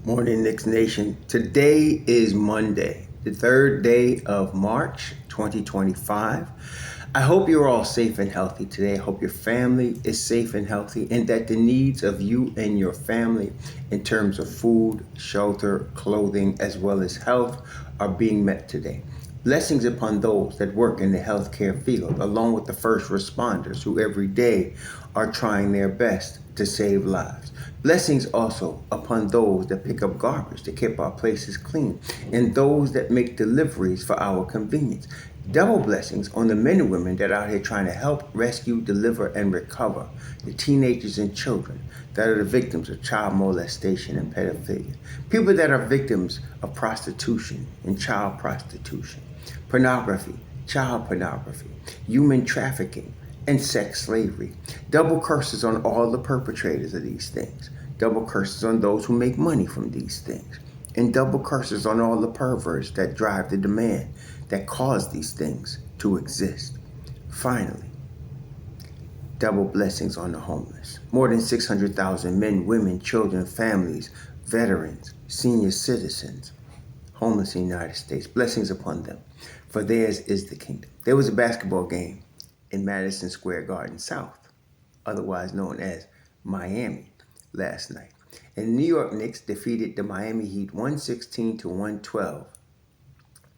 Morning, Knicks Nation. Today is Monday, the third day of March 2025. I hope you're all safe and healthy today. I hope your family is safe and healthy and that the needs of you and your family in terms of food, shelter, clothing, as well as health are being met today. Blessings upon those that work in the healthcare field, along with the first responders who every day are trying their best to save lives. Blessings also upon those that pick up garbage to keep our places clean, and those that make deliveries for our convenience. Double blessings on the men and women that are out here trying to help rescue, deliver, and recover the teenagers and children that are the victims of child molestation and pedophilia. People that are victims of prostitution and child prostitution, pornography, child pornography, human trafficking, and sex slavery. Double curses on all the perpetrators of these things. Double curses on those who make money from these things. And double curses on all the perverts that drive the demand that cause these things to exist. Finally, double blessings on the homeless. More than 600,000 men, women, children, families, veterans, senior citizens, homeless in the United States. Blessings upon them, for theirs is the kingdom. There was a basketball game in Madison Square Garden South, otherwise known as Miami, last night. And the New York Knicks defeated the Miami Heat 116 to 112.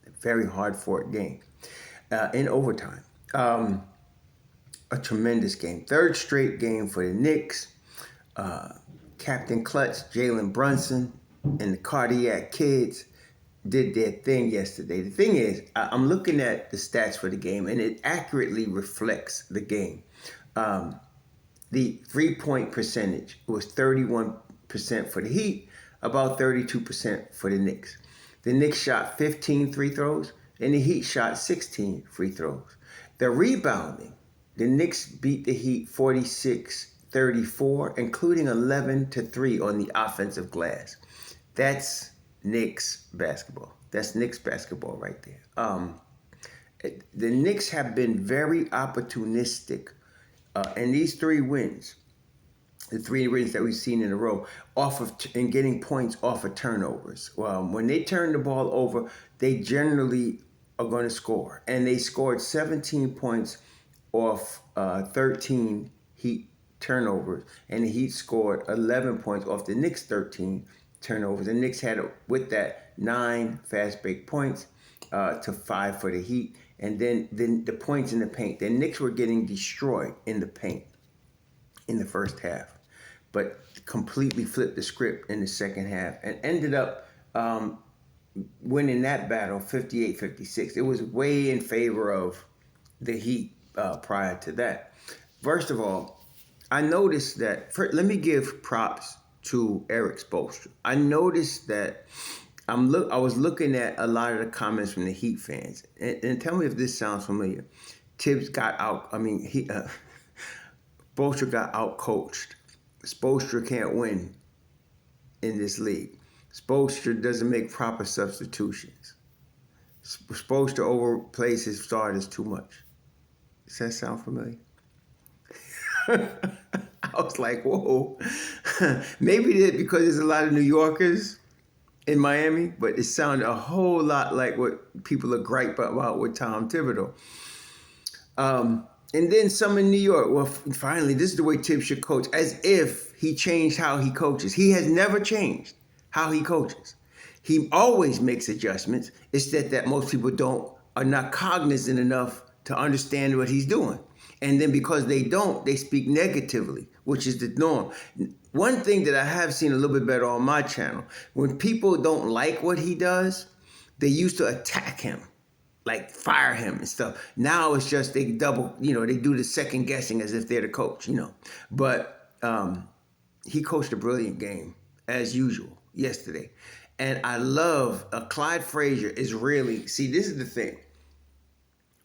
A very hard-fought game in overtime. A tremendous game. Third straight game for the Knicks. Captain Clutch, Jalen Brunson, and the Cardiac Kids did their thing yesterday. The thing is, I'm looking at the stats for the game, and it accurately reflects the game. The three-point percentage was 31% for the Heat, about 32% for the Knicks. The Knicks shot 15 free throws, and the Heat shot 16 free throws. The rebounding, the Knicks beat the Heat 46-34, including 11-3 on the offensive glass. That's Knicks basketball. That's Knicks basketball right there. The Knicks have been very opportunistic, and these three wins, the three wins that we've seen in a row, and getting points off of turnovers. When they turn the ball over, they generally are going to score, and they scored 17 points off 13 Heat turnovers, and the Heat scored 11 points off the Knicks 13 turnovers. The Knicks had, with that, 9 fast break points to 5 for the Heat. And then the points in the paint. The Knicks were getting destroyed in the paint in the first half, but completely flipped the script in the second half and ended up winning that battle 58-56. It was way in favor of the Heat prior to that. First of all, I noticed that, let me give props to Eric Spoelstra. I noticed that I was looking at a lot of the comments from the Heat fans, and tell me if this sounds familiar. Thibs got out. Spoelstra got out coached. Spoelstra can't win in this league. Spoelstra doesn't make proper substitutions. Spoelstra overplays his starters too much. Does that sound familiar? I was like, whoa. Maybe that because there's a lot of New Yorkers in Miami, but it sounded a whole lot like what people are gripe about with Tom Thibodeau. And then some in New York. Well, finally, this is the way Thibs should coach, as if he changed how he coaches. He has never changed how he coaches. He always makes adjustments. It's that most people are not cognizant enough to understand what he's doing. And then because they don't, they speak negatively, which is the norm. One thing that I have seen a little bit better on my channel, when people don't like what he does, they used to attack him, like fire him and stuff. Now it's just they double, they do the second guessing as if they're the coach, But he coached a brilliant game, as usual, yesterday. And I love, Clyde Frazier is really, this is the thing.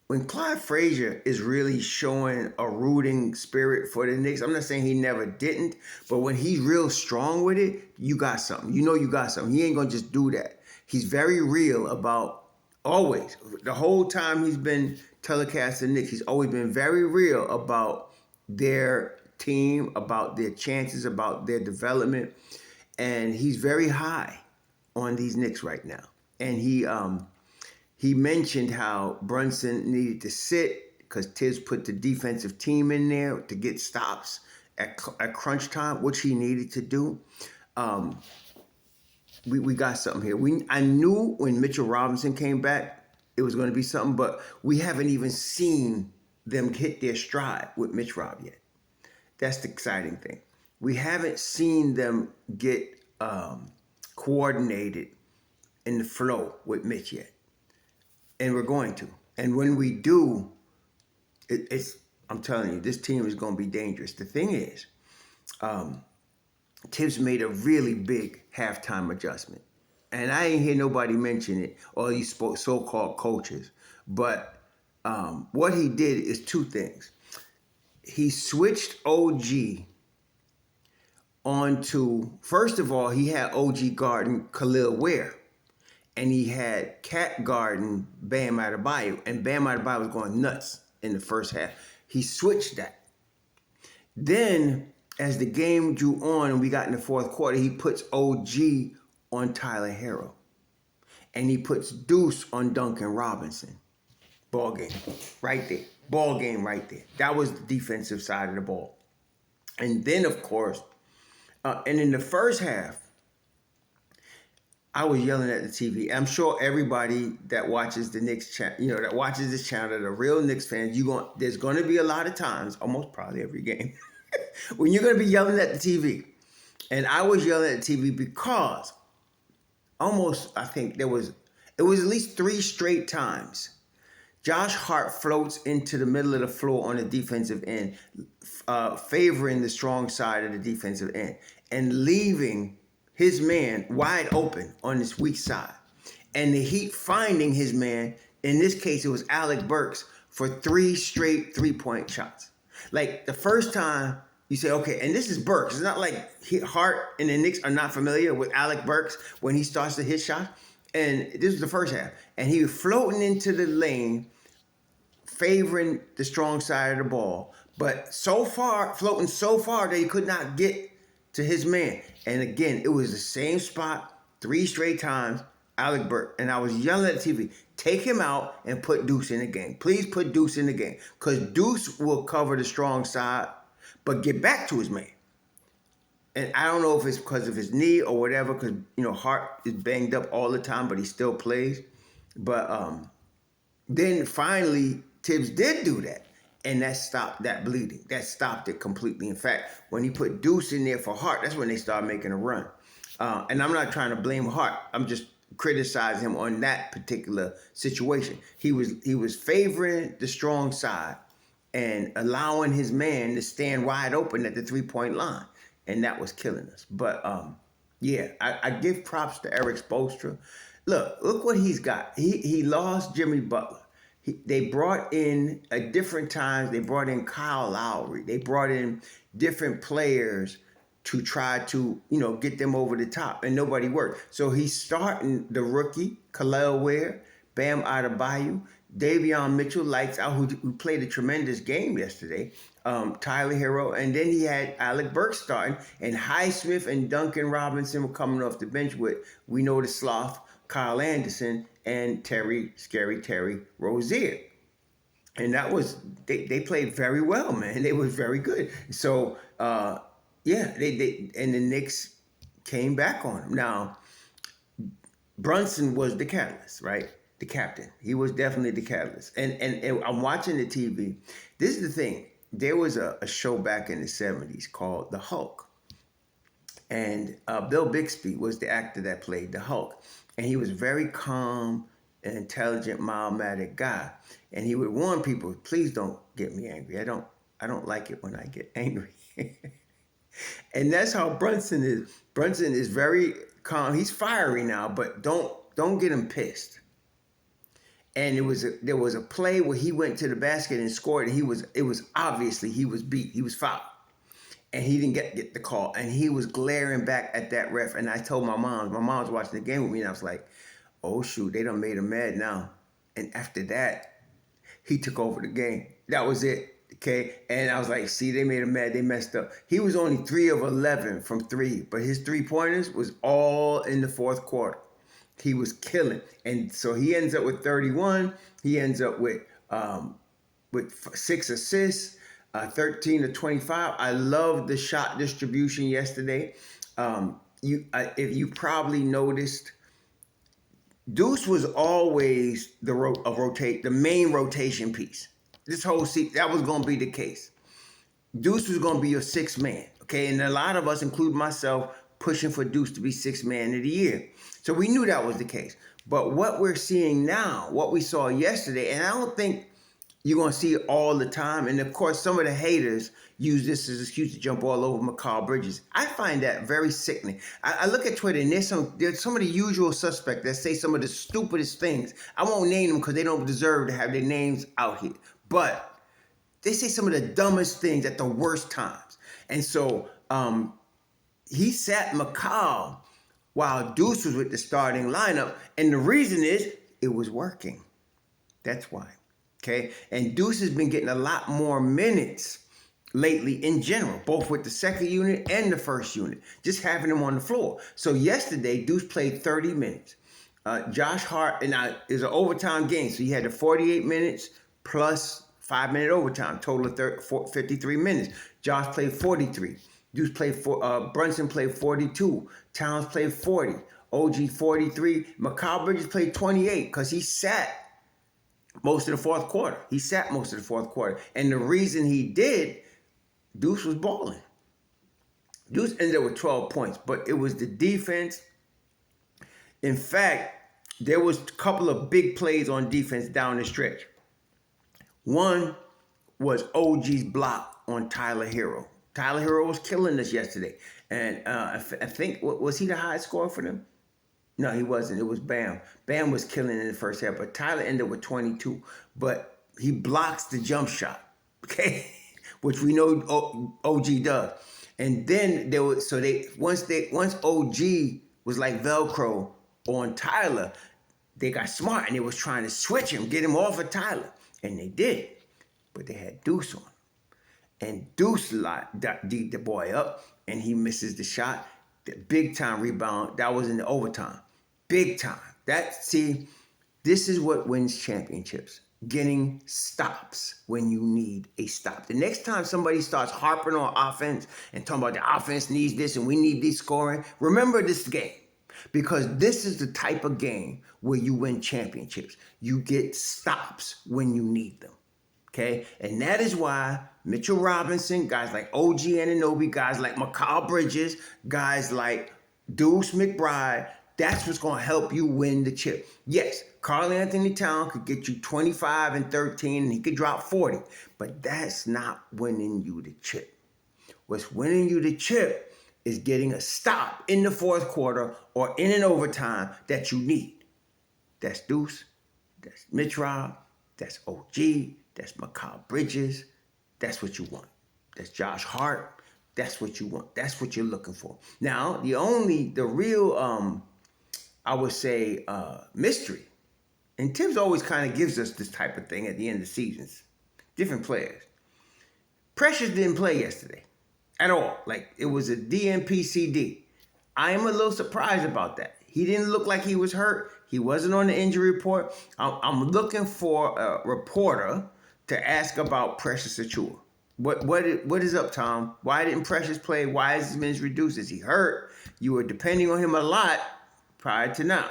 When Clyde Frazier is really showing a rooting spirit for the Knicks, I'm not saying he never didn't, but when he's real strong with it, you got something. You got something. He ain't going to just do that. He's very real about, always, the whole time he's been telecasting Knicks, he's always been very real about their team, about their chances, about their development. and he's very high on these Knicks right now. And he mentioned how Brunson needed to sit because Thibs put the defensive team in there to get stops at crunch time, which he needed to do. We got something here. I knew when Mitchell Robinson came back, it was going to be something, but we haven't even seen them hit their stride with MitchRob yet. That's the exciting thing. We haven't seen them get coordinated in the flow with Mitch yet. And we're going to. And when we do, I'm telling you, this team is going to be dangerous. The thing is, Thibs made a really big halftime adjustment. And I ain't hear nobody mention it, all these so-called coaches. But what he did is two things. He switched OG onto, first of all, he had OG guarding Khalil Ware. And he had Capt guarding Bam Adebayo. And Bam Adebayo was going nuts in the first half. He switched that. Then, as the game drew on and we got in the fourth quarter, he puts OG on Tyler Hero. And he puts Deuce on Duncan Robinson. Ball game. Right there. Ball game right there. That was the defensive side of the ball. And then, of course, and in the first half, I was yelling at the TV. I'm sure everybody that watches the Knicks channel, that watches this channel, that are real Knicks fans, there's going to be a lot of times, almost probably every game, when you're going to be yelling at the TV. And I was yelling at the TV because I think it was at least 3 straight times Josh Hart floats into the middle of the floor on the defensive end, favoring the strong side of the defensive end, and leaving his man wide open on this weak side. And the Heat finding his man, in this case, it was Alec Burks, for 3 straight 3-point shots. Like, the first time you say, okay, and this is Burks. It's not like Hart and the Knicks are not familiar with Alec Burks when he starts to hit shots. And this was the first half. And he was floating into the lane, favoring the strong side of the ball, but floating so far that he could not get to his man. And again, it was the same spot 3 straight times, Alec Burks. And I was yelling at the TV, take him out and put Deuce in the game. Please put Deuce in the game, because Deuce will cover the strong side, but get back to his man. And I don't know if it's because of his knee or whatever, because, Hart is banged up all the time, but he still plays. But then finally, Thibs did do that, and that stopped that bleeding. That stopped it completely. In fact, when he put Deuce in there for Hart, that's when they started making a run. And I'm not trying to blame Hart. I'm just criticizing him on that particular situation. He was favoring the strong side and allowing his man to stand wide open at the 3-point line. And that was killing us. But, I give props to Eric Spoelstra. Look what he's got. He lost Jimmy Butler. They brought in, at different times, they brought in Kyle Lowry. They brought in different players to try to, get them over the top. And nobody worked. So he's starting the rookie, Khalil Ware, Bam Adebayo, Davion Mitchell, lights out, who played a tremendous game yesterday. Tyler Hero, and then he had Alec Burks starting, and Highsmith and Duncan Robinson were coming off the bench with, we know the sloth, Kyle Anderson, and Scary Terry Rozier. And that was, they played very well, man. They was very good. So, they and the Knicks came back on him. Now, Brunson was the catalyst, right? The captain. He was definitely the catalyst. And I'm watching the TV. This is the thing. There was a show back in the 70s called The Hulk. And Bill Bixby was the actor that played the Hulk. And he was very calm, an intelligent, mild-mannered guy. And he would warn people, please don't get me angry. I don't like it when I get angry. And that's how Brunson is. Brunson is very calm. He's fiery now, but don't get him pissed. And there was a play where he went to the basket and scored. And it was obviously he was beat. He was fouled. And he didn't get the call. And he was glaring back at that ref. And I told my mom was watching the game with me, and I was like, oh, shoot, they done made him mad now. And after that, he took over the game. That was it. Okay, and I was like, see, they made him mad. They messed up. He was only 3 of 11 from 3, but his 3-pointers was all in the fourth quarter. He was killing, and so he ends up with 31. He ends up with 6 assists, 13 to 25. I love the shot distribution yesterday. If you probably noticed, Deuce was always the main rotation piece. This whole season, that was going to be the case. Deuce was going to be your sixth man, okay? And a lot of us, including myself, pushing for Deuce to be sixth man of the year. So we knew that was the case. But what we're seeing now, what we saw yesterday, and I don't think you're going to see it all the time. And of course, some of the haters use this as an excuse to jump all over Mikal Bridges. I find that very sickening. I look at Twitter and there's some of the usual suspects that say some of the stupidest things. I won't name them because they don't deserve to have their names out here. But they say some of the dumbest things at the worst times. And so he sat Mikal while Deuce was with the starting lineup. And the reason is it was working. That's why. Okay, and Deuce has been getting a lot more minutes lately in general, both with the second unit and the first unit, just having him on the floor. So yesterday, Deuce played 30 minutes. Josh Hart, and it was an overtime game, so he had the 48 minutes plus 5-minute overtime, total of 53 minutes. Josh played 43. Deuce played Brunson played 42. Towns played 40. OG 43. Mikal Bridges played 28 because he sat most of the fourth quarter. He sat most of the fourth quarter. And the reason he did, Deuce was balling. Deuce ended up with 12 points, but it was the defense. In fact, there was a couple of big plays on defense down the stretch. One was OG's block on Tyler Hero. Tyler Hero was killing us yesterday. And I think, was he the highest scorer for them? No, he wasn't. It was Bam. Bam was killing in the first half, but Tyler ended with 22. But he blocks the jump shot, okay, which we know OG does. And then once OG was like Velcro on Tyler, they got smart and they was trying to switch him, get him off of Tyler, and they did. But they had Deuce on, and Deuce D the boy up, and he misses the shot. The big time rebound, that was in the overtime. Big time. This is what wins championships. Getting stops when you need a stop. The next time somebody starts harping on offense and talking about the offense needs this and we need this scoring, remember this game. Because this is the type of game where you win championships. You get stops when you need them. Okay? And that is why Mitchell Robinson, guys like OG Anunoby, guys like Mikal Bridges, guys like Deuce McBride, that's what's going to help you win the chip. Yes, Karl Anthony Towns could get you 25 and 13, and he could drop 40, but that's not winning you the chip. What's winning you the chip is getting a stop in the fourth quarter or in an overtime that you need. That's Deuce, that's MitchRob, that's OG, that's Mikal Bridges. That's what you want. That's Josh Hart. That's what you want. That's what you're looking for. Now, the real, I would say, mystery, and Thibs always kind of gives us this type of thing at the end of seasons, different players. Precious didn't play yesterday at all. Like, it was a DNP-CD. I am a little surprised about that. He didn't look like he was hurt. He wasn't on the injury report. I'm looking for a reporter to ask about Precious Achiuwa. What is up, Tom? Why didn't Precious play? Why is his minutes reduced? Is he hurt? You were depending on him a lot prior to now.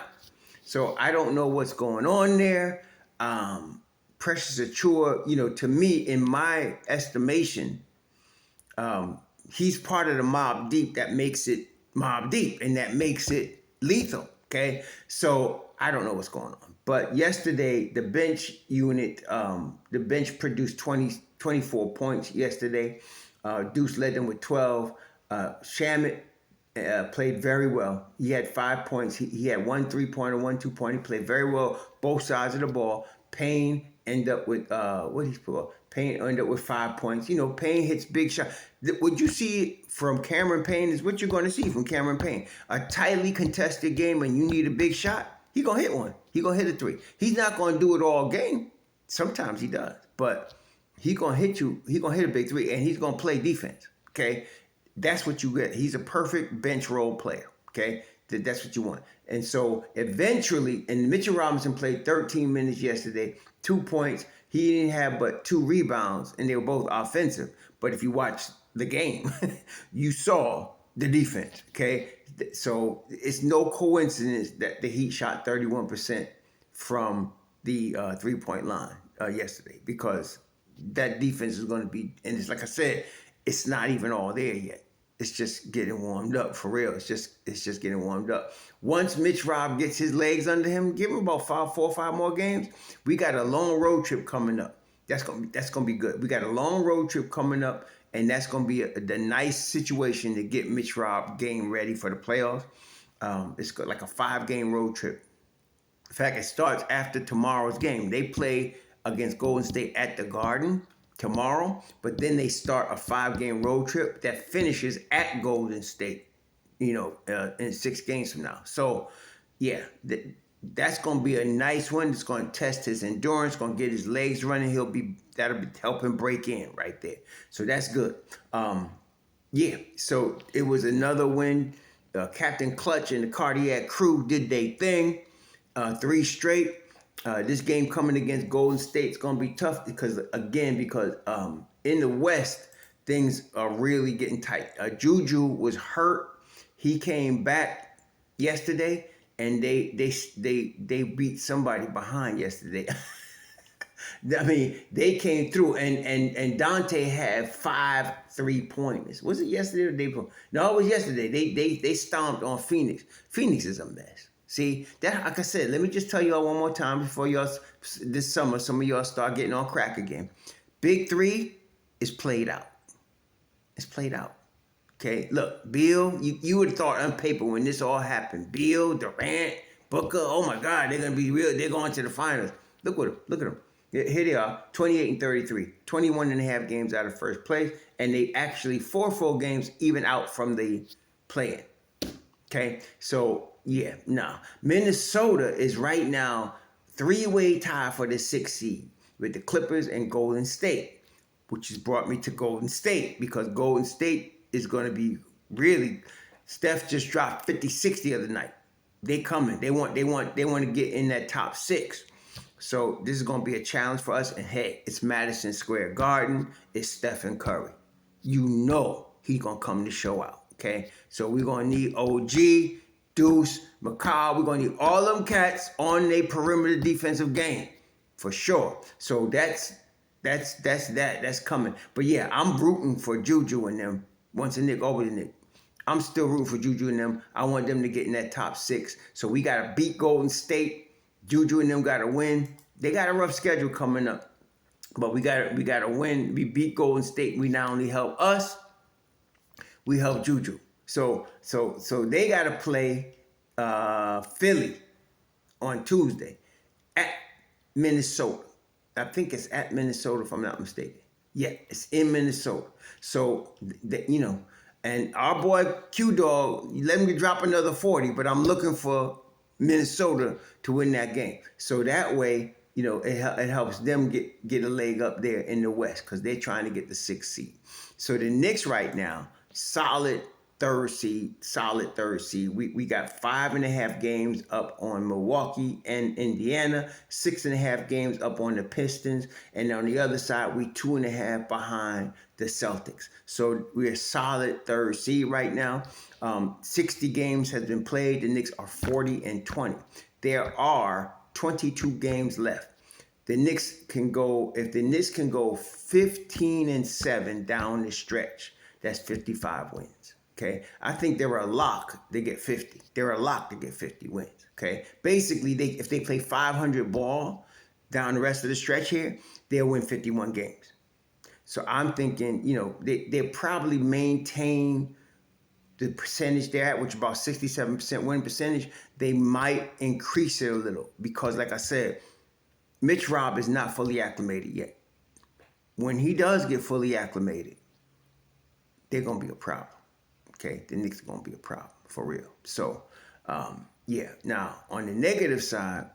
So I don't know what's going on there. Precious Achiuwa, to me, in my estimation, he's part of the Mobb Deep that makes it Mobb Deep and that makes it lethal, okay? So I don't know what's going on. But yesterday, the bench unit, the bench produced 24 points yesterday. Deuce led them with 12. Shamit played very well. He had 5 points. He had 1 3-pointer, 1 2-pointer. He played very well both sides of the ball. Payne ended up with Payne ended up with 5 points. Payne hits big shots. What you see from Cameron Payne is what you're going to see from Cameron Payne. A tightly contested game and you need a big shot, he's going to hit one. He's going to hit a 3. He's not going to do it all game. Sometimes he does, but He gonna hit you. He gonna hit a big three, and he's gonna play defense. Okay, that's what you get. He's a perfect bench role player. Okay, that's what you want. And so eventually, and Mitchell Robinson played 13 minutes yesterday, 2 points. He didn't have but 2 rebounds, and they were both offensive. But if you watch the game, you saw the defense. Okay, so it's no coincidence that the Heat shot 31% from the 3-point line yesterday, because that defense is going to be, and it's like I said, it's not even all there yet. It's just getting warmed up for real. It's just getting warmed up. Once MitchRob gets his legs under him, give him about 4 or 5 more games. We got a long road trip coming up. That's gonna be good. We got a long road trip coming up, and that's gonna be the nice situation to get MitchRob game ready for the playoffs. It's like a 5-game road trip. In fact, it starts after tomorrow's game. They play against Golden State at the Garden tomorrow, but then they start a 5-game road trip that finishes at Golden State, in 6 games from now. So, yeah, that's going to be a nice one. It's going to test his endurance, going to get his legs running. That'll help him break in right there. So that's good. So it was another win. Captain Clutch and the Cardiac Crew did their thing. 3 straight. This game coming against Golden State is going to be tough because in the West, things are really getting tight. Juju was hurt. He came back yesterday, and they beat somebody behind yesterday. I mean, they came through, and Dante had 5 3-pointers. Was it yesterday or the day before? No, it was yesterday. They stomped on Phoenix. Phoenix is a mess. See, that, like I said, let me just tell y'all one more time before y'all, this summer, some of y'all start getting on crack again. Big 3 is played out. It's played out. Okay, look, Bill, you would have thought on paper when this all happened, Bill, Durant, Booker, oh my God, they're going to be real. They're going to the finals. Look at them. Here they are, 28-33, 21 and a half games out of first place, and they actually 4 full games even out from the play-in. Okay, so yeah, no. Minnesota is right now 3-way tie for the 6th seed with the Clippers and Golden State, which has brought me to Golden State, because Golden State is going to be really. Steph just dropped 50-60 the other night. They coming. They want to get in that top 6. So this is going to be a challenge for us. And hey, it's Madison Square Garden. It's Stephen Curry. You know he's going to come to show out. Okay, so we're going to need OG, Deuce, McCall. We're going to need all them cats on their perimeter defensive game for sure. So that's coming. But yeah, I'm rooting for Juju and them. Once a Nick, over the Nick. I'm still rooting for Juju and them. I want them to get in that top 6. So we got to beat Golden State. Juju and them got to win. They got a rough schedule coming up, but we got to win. We beat Golden State. We not only help us, we help Juju. So they got to play Philly on Tuesday at Minnesota. I think it's at Minnesota, if I'm not mistaken. Yeah, it's in Minnesota. So, and our boy Q-Dog, let me drop another 40, but I'm looking for Minnesota to win that game. So that way, it helps them get a leg up there in the West, because they're trying to get the 6th seed. So the Knicks right now, solid third seed. We got 5.5 games up on Milwaukee and Indiana, 6.5 games up on the Pistons, and on the other side, we 2.5 behind the Celtics. So we're a solid third seed right now. 60 games has been played. The Knicks are 40-20. There are 22 games left. The Knicks can go, if the Knicks can go 15-7 down the stretch, that's 55 wins. Okay, I think they're a lock to get 50. They're a lock to get 50 wins. Okay, basically, if they play 500 ball down the rest of the stretch here, they'll win 51 games. So I'm thinking, they probably maintain the percentage they're at, which is about 67% win percentage. They might increase it a little because, like I said, MitchRob is not fully acclimated yet. When he does get fully acclimated, they're going to be a problem. Okay, the Knicks are going to be a problem, for real. So, Now, on the negative side,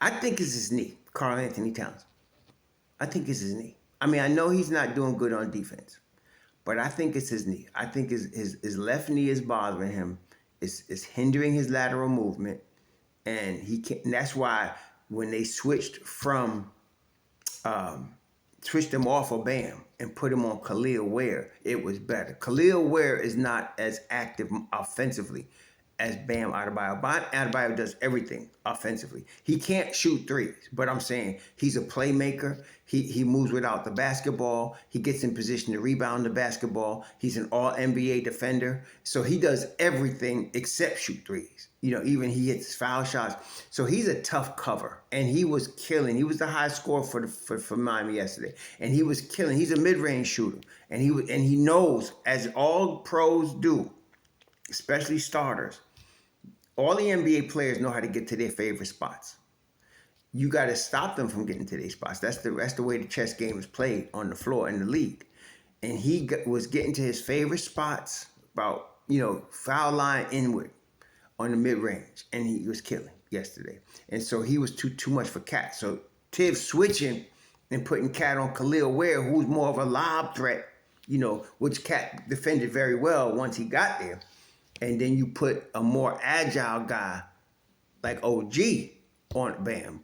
I think it's his knee, Karl Anthony Towns. I think it's his knee. I mean, I know he's not doing good on defense, but I think it's his knee. I think his left knee is bothering him. It's hindering his lateral movement, and he can't. And that's why when they switched him off of Bam and put him on Khalil Ware, it was better. Khalil Ware is not as active offensively as Bam Adebayo. Bam Adebayo does everything offensively. He can't shoot threes, but I'm saying he's a playmaker. He moves without the basketball. He gets in position to rebound the basketball. He's an all-NBA defender. So he does everything except shoot threes. Even he hits foul shots. So he's a tough cover. And he was killing. He was the high scorer for Miami yesterday. And he was killing. He's a mid-range shooter. And he knows, as all pros do, especially starters, all the NBA players know how to get to their favorite spots. You got to stop them from getting to their spots. That's the way the chess game is played on the floor in the league. And he was getting to his favorite spots about, foul line inward on the mid-range. And he was killing yesterday. And so he was too much for Cat. So Thibs switching and putting Cat on Khalil Ware, who's more of a lob threat, which Cat defended very well once he got there. And then you put a more agile guy like OG on Bam.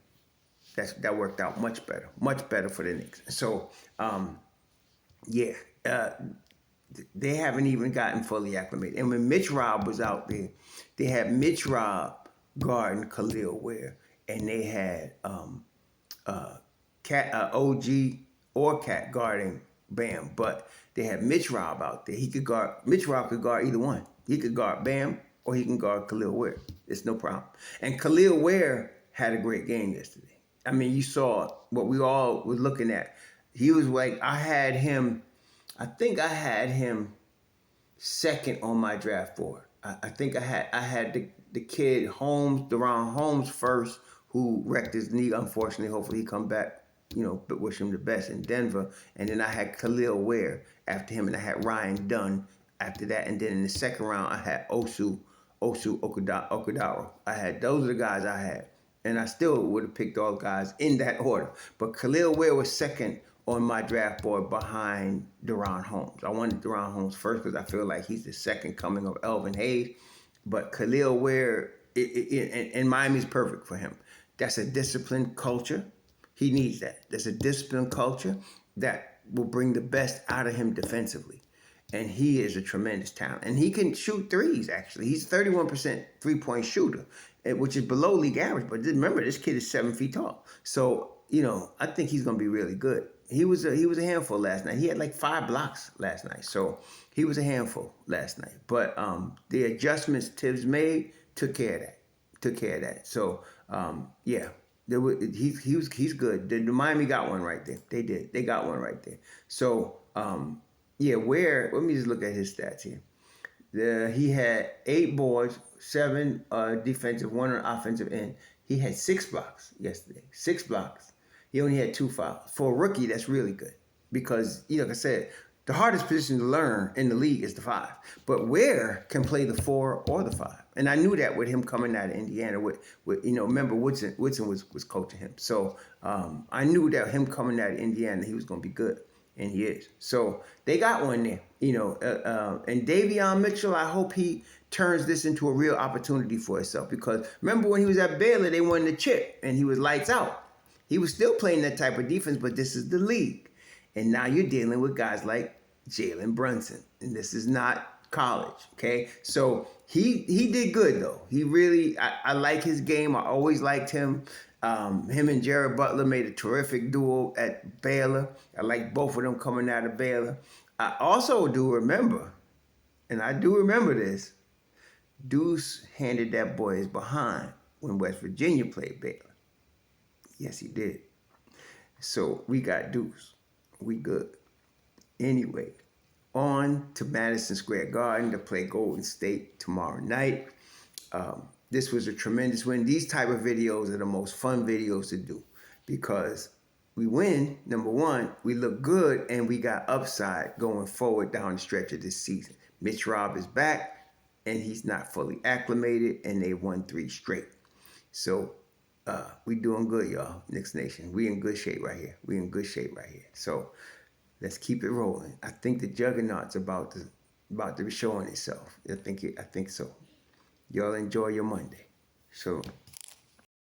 That worked out much better for the Knicks. So, they haven't even gotten fully acclimated. And when MitchRob was out there, they had MitchRob guarding Khalil Ware, and they had OG or Cat guarding Bam, but they had MitchRob out there. MitchRob could guard either one. He could guard Bam or he can guard Khalil Ware. It's no problem. And Khalil Ware had a great game yesterday. I mean, you saw what we all were looking at. He was like, I think I had him second on my draft board. I think I had the kid Deron Holmes first, who wrecked his knee. Unfortunately, hopefully he come back. But wish him the best in Denver. And then I had Khalil Ware after him, and I had Ryan Dunn after that. And then in the second round, I had Osu Okudaro. Those are the guys I had. And I still would have picked all guys in that order. But Khalil Ware was second on my draft board behind Deron Holmes. I wanted Deron Holmes first because I feel like he's the second coming of Elvin Hayes. But Khalil Ware, and Miami's perfect for him. That's a disciplined culture. He needs that. There's a disciplined culture that will bring the best out of him defensively. And he is a tremendous talent. And he can shoot threes, actually. He's 31% three-point shooter, which is below league average. But remember, this kid is 7 feet tall. So, I think he's going to be really good. He was a handful last night. He had like 5 blocks last night. So he was a handful last night. But the adjustments Thibs made took care of that. So, he's good. The Miami got one right there. They did. They got one right there. So, Ware, let me just look at his stats here. He had 8 boards, 7 defensive, 1 on offensive end. He had 6 blocks yesterday. 6 blocks. He only had 2 fouls. For a rookie, that's really good. Because, like I said, the hardest position to learn in the league is the 5. But Ware can play the 4 or the 5. And I knew that with him coming out of Indiana. Remember Woodson was coaching him. So I knew that him coming out of Indiana, he was going to be good. And he is. So they got one there. And Davion Mitchell, I hope he turns this into a real opportunity for himself. Because remember when he was at Baylor, they won the chip. And he was lights out. He was still playing that type of defense, but this is the league. And now you're dealing with guys like Jalen Brunson. And this is not college, okay? So he did good, though. He really, I like his game. I always liked him. Him and Jared Butler made a terrific duo at Baylor. I like both of them coming out of Baylor. I also do remember, and I do remember this, Deuce handed that boy his behind when West Virginia played Baylor. Yes, he did. So we got Deuce. We good. Anyway, on to Madison Square Garden to play Golden State tomorrow night. This was a tremendous win. These type of videos are the most fun videos to do because we win, number one, we look good, and we got upside going forward down the stretch of this season. MitchRob is back, and he's not fully acclimated, and they won 3 straight. So We doing good, y'all. Knicks Nation. We in good shape right here. We in good shape right here. So let's keep it rolling. I think the Juggernaut's about to be showing itself. I think so. Y'all enjoy your Monday. So